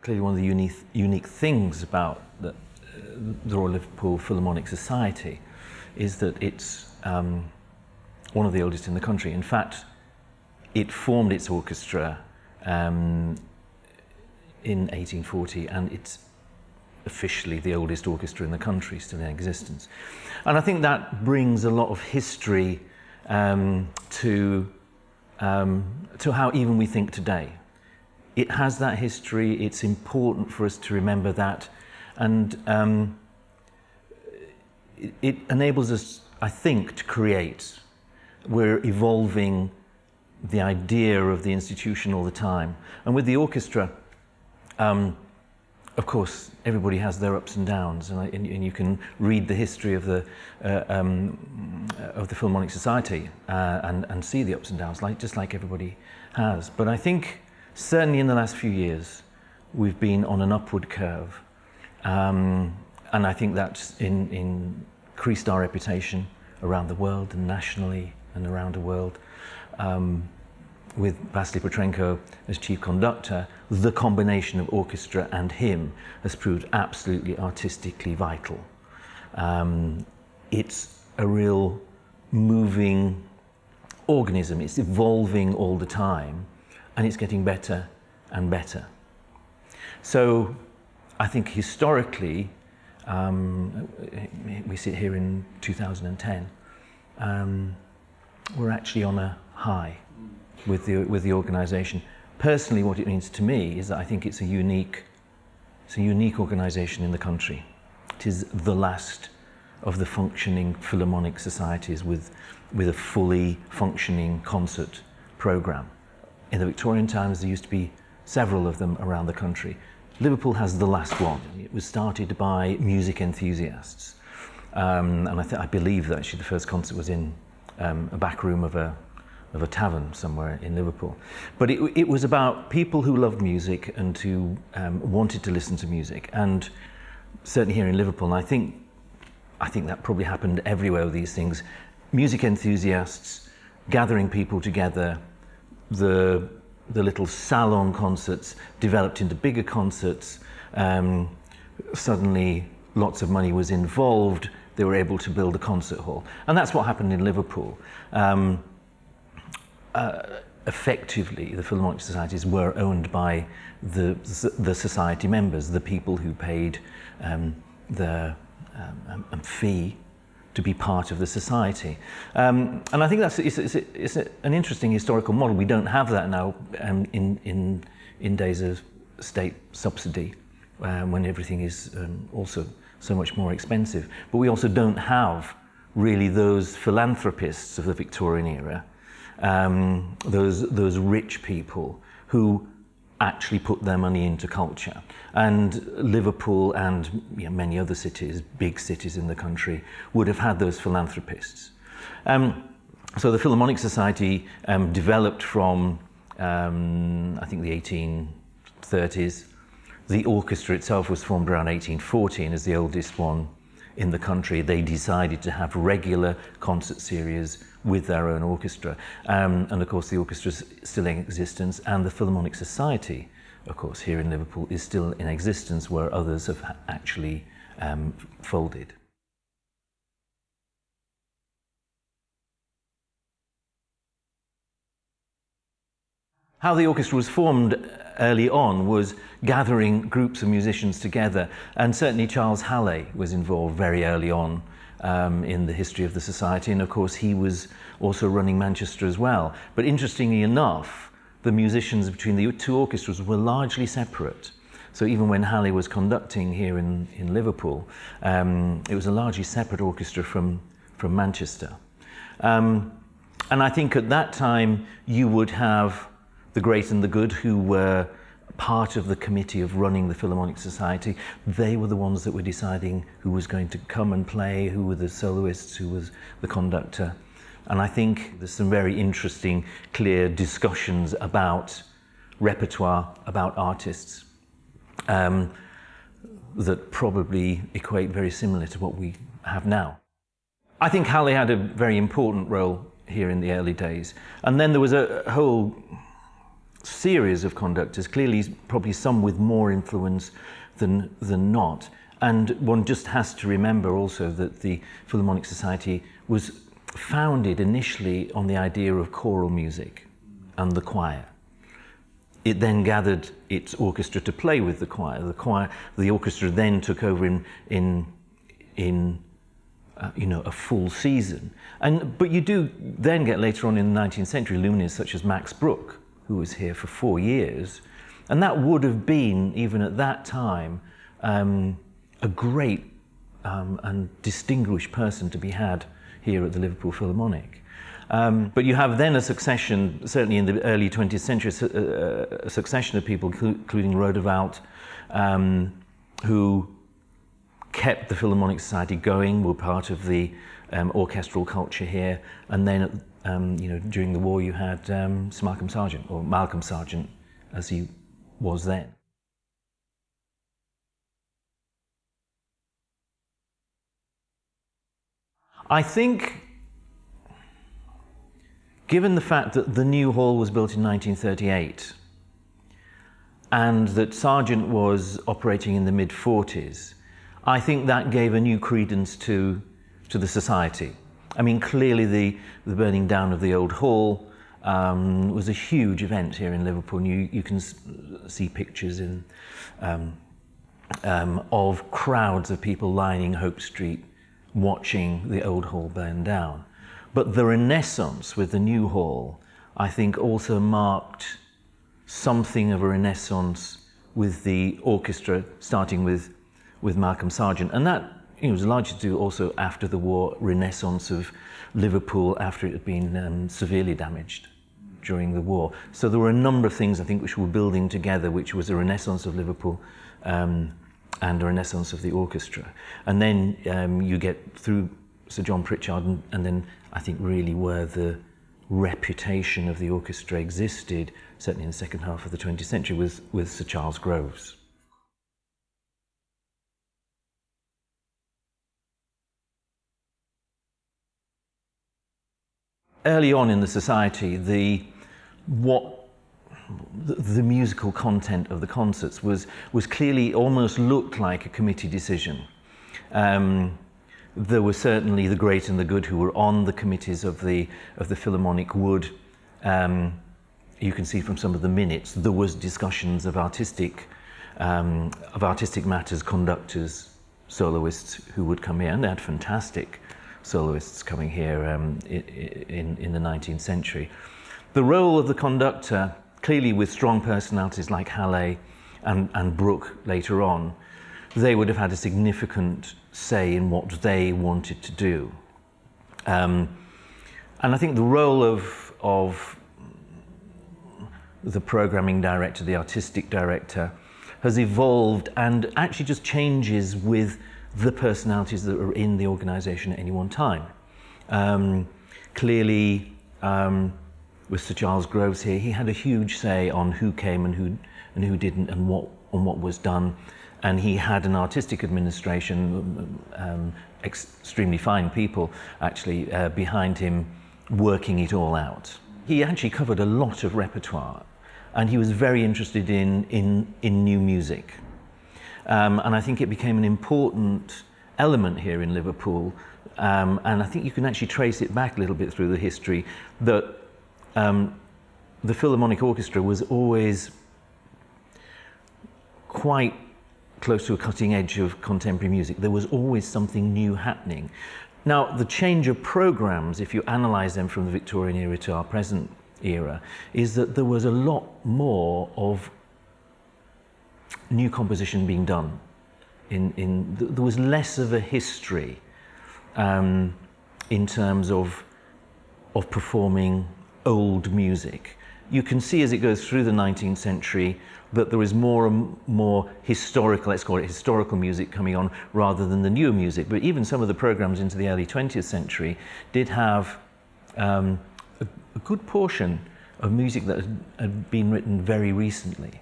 clearly one of the unique things about the Royal Liverpool Philharmonic Society is that it's one of the oldest in the country. In fact, it formed its orchestra in 1840, and it's officially the oldest orchestra in the country, still in existence. And I think that brings a lot of history to how even we think today. It has that history, it's important for us to remember that, and it enables us, I think, to create. We're evolving the idea of the institution all the time. And with the orchestra, of course, everybody has their ups and downs, and you can read the history of the Philharmonic Society and see the ups and downs, just like everybody has. But I think certainly in the last few years, we've been on an upward curve, and I think that's increased our reputation around the world and nationally and around the world. With Vasily Petrenko as chief conductor, the combination of orchestra and him has proved absolutely artistically vital. It's a real moving organism. It's evolving all the time, and it's getting better and better. So I think historically, we sit here in 2010, we're actually on a high with the organisation. Personally, what it means to me is that I think it's a unique organisation in the country. It is the last of the functioning philharmonic societies with a fully functioning concert programme. In the Victorian times, there used to be several of them around the country. Liverpool has the last one. It was started by music enthusiasts, and I believe that actually the first concert was in a back room of a tavern somewhere in Liverpool. But it was about people who loved music and who wanted to listen to music. And certainly here in Liverpool, and I think that probably happened everywhere with these things, music enthusiasts gathering people together, the little salon concerts developed into bigger concerts. Suddenly lots of money was involved. They were able to build a concert hall. And that's what happened in Liverpool. Effectively, the Philharmonic Societies were owned by the society members, the people who paid the fee to be part of the society. And I think it's an interesting historical model. We don't have that now in days of state subsidy, when everything is also so much more expensive. But we also don't have really those philanthropists of the Victorian era, those rich people who actually put their money into culture. And Liverpool and many other cities, big cities in the country, would have had those philanthropists. So the Philharmonic Society developed from, I think, the 1830s. The orchestra itself was formed around 1840, and as the oldest one in the country, they decided to have regular concert series with their own orchestra. And of course, the orchestra is still in existence, and the Philharmonic Society, of course, here in Liverpool, is still in existence, where others have actually folded. How the orchestra was formed early on was gathering groups of musicians together, and certainly Charles Halley was involved very early on in the history of the society, and of course he was also running Manchester as well. But interestingly enough, the musicians between the two orchestras were largely separate. So even when Halley was conducting here in Liverpool, it was a largely separate orchestra from Manchester. And I think at that time you would have the great and the good, who were part of the committee of running the Philharmonic Society. They were the ones that were deciding who was going to come and play, who were the soloists, who was the conductor. And I think there's some very interesting, clear discussions about repertoire, about artists, that probably equate very similar to what we have now. I think Halley had a very important role here in the early days. And then there was a whole series of conductors, clearly probably some with more influence than not. And one just has to remember also that the Philharmonic Society was founded initially on the idea of choral music and the choir. It then gathered its orchestra to play with the choir. The orchestra then took over in a full season. But you do then get later on in the 19th century luminaries such as Max Bruch, who was here for 4 years, and that would have been, even at that time, a great and distinguished person to be had here at the Liverpool Philharmonic. But you have then a succession, certainly in the early 20th century, a succession of people, including Rodewald, who kept the Philharmonic Society going, were part of the orchestral culture here, and then during the war you had Sir Malcolm Sargent, or Malcolm Sargent as he was then. I think, given the fact that the new hall was built in 1938 and that Sargent was operating in the mid-40s, I think that gave a new credence to the society. I mean, clearly the burning down of the old hall was a huge event here in Liverpool. You can see pictures of crowds of people lining Hope Street watching the old hall burn down. But the Renaissance with the new hall, I think, also marked something of a renaissance with the orchestra, starting with Malcolm Sargent. And that was largely to do also after the war renaissance of Liverpool after it had been severely damaged during the war. So there were a number of things, I think, which were building together, which was a renaissance of Liverpool and a renaissance of the orchestra. And then you get through Sir John Pritchard, and then I think really where the reputation of the orchestra existed, certainly in the second half of the 20th century, was with Sir Charles Groves. Early on in the society, the musical content of the concerts was clearly almost looked like a committee decision. There were certainly the great and the good who were on the committees of the Philharmonic would, you can see from some of the minutes, there was discussions of artistic matters, conductors, soloists who would come here, and they had fantastic soloists coming here in the 19th century. The role of the conductor, clearly with strong personalities like Halle and Bruch later on, they would have had a significant say in what they wanted to do. And I think the role of the programming director, the artistic director, has evolved and actually just changes with the personalities that are in the organisation at any one time. Clearly, with Sir Charles Groves here, he had a huge say on who came and who didn't, and what was done. And he had an artistic administration, extremely fine people actually behind him, working it all out. He actually covered a lot of repertoire, and he was very interested in new music. And I think it became an important element here in Liverpool, and I think you can actually trace it back a little bit through the history, that the Philharmonic Orchestra was always quite close to a cutting edge of contemporary music. There was always something new happening. Now, the change of programs, if you analyse them from the Victorian era to our present era, is that there was a lot more of new composition being done. There was less of a history in terms of performing old music. You can see as it goes through the 19th century that there is more and more historical, let's call it historical music coming on rather than the newer music. But even some of the programs into the early 20th century did have a good portion of music that had been written very recently.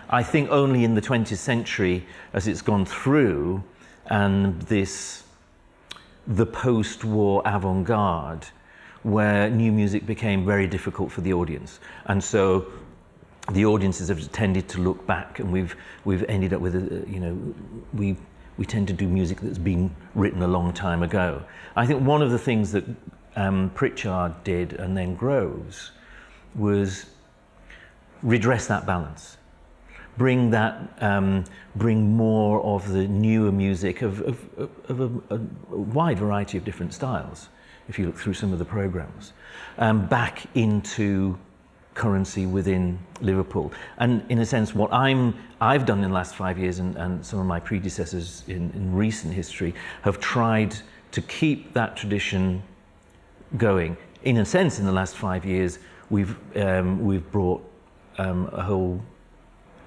I think only in the 20th century, as it's gone through, and the post-war avant-garde, where new music became very difficult for the audience. And so the audiences have tended to look back, and we've ended up with we tend to do music that's been written a long time ago. I think one of the things that Pritchard did, and then Groves, was redress that balance, bring more of the newer music of a wide variety of different styles, if you look through some of the programs, back into currency within Liverpool. And in a sense, what I've done in the last 5 years, and some of my predecessors in recent history, have tried to keep that tradition going. In a sense, in the last 5 years, we've brought a whole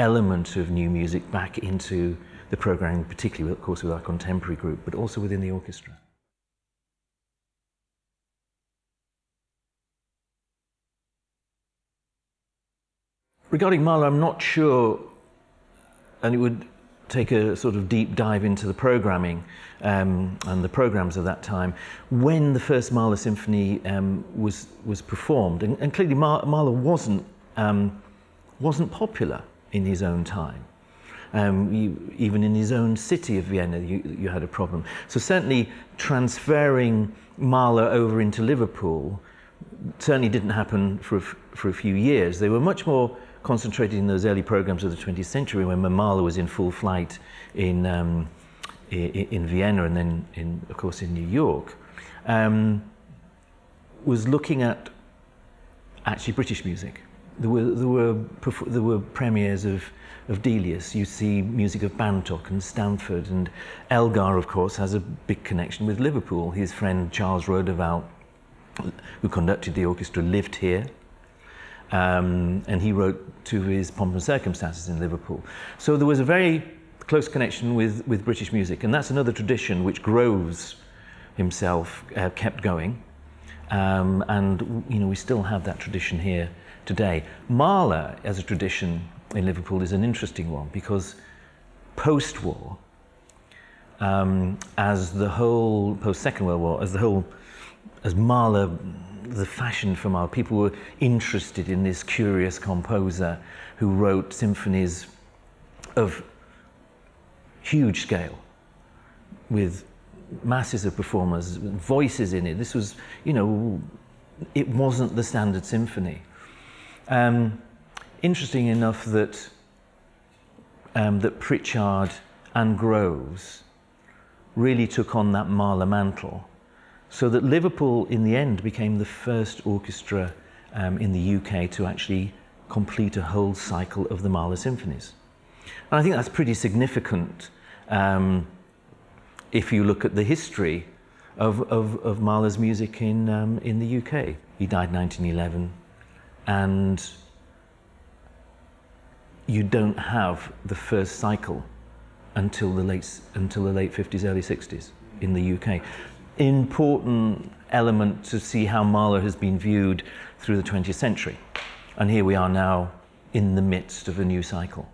element of new music back into the programming, particularly, of course, with our contemporary group, but also within the orchestra. Regarding Mahler, I'm not sure, and it would take a sort of deep dive into the programming and the programs of that time, when the first Mahler symphony was performed. And clearly Mahler wasn't popular in his own time. Even in his own city of Vienna, you had a problem. So certainly transferring Mahler over into Liverpool certainly didn't happen for a few years. They were much more concentrated in those early programs of the 20th century, when Mahler was in full flight in Vienna, and then of course in New York, was looking at actually British music. There were premieres of Delius. You see music of Bantock and Stanford, and Elgar, of course, has a big connection with Liverpool. His friend Charles Rodewald, who conducted the orchestra, lived here. And he wrote to his Pomp and Circumstances in Liverpool. So there was a very close connection with British music, and that's another tradition which Groves himself kept going. And we still have that tradition here today. Mahler as a tradition in Liverpool is an interesting one, because post-war, post-Second World War, as Mahler, the fashion for Mahler, people were interested in this curious composer who wrote symphonies of huge scale with masses of performers, voices in it. This was, it wasn't the standard symphony. Interesting enough that Pritchard and Groves really took on that Mahler mantle, so that Liverpool, in the end, became the first orchestra in the UK to actually complete a whole cycle of the Mahler symphonies. And I think that's pretty significant if you look at the history of Mahler's music in the UK. He died in 1911, and you don't have the first cycle until the late 50s, early 60s in the UK. Important element to see how Mahler has been viewed through the 20th century. And here we are now in the midst of a new cycle.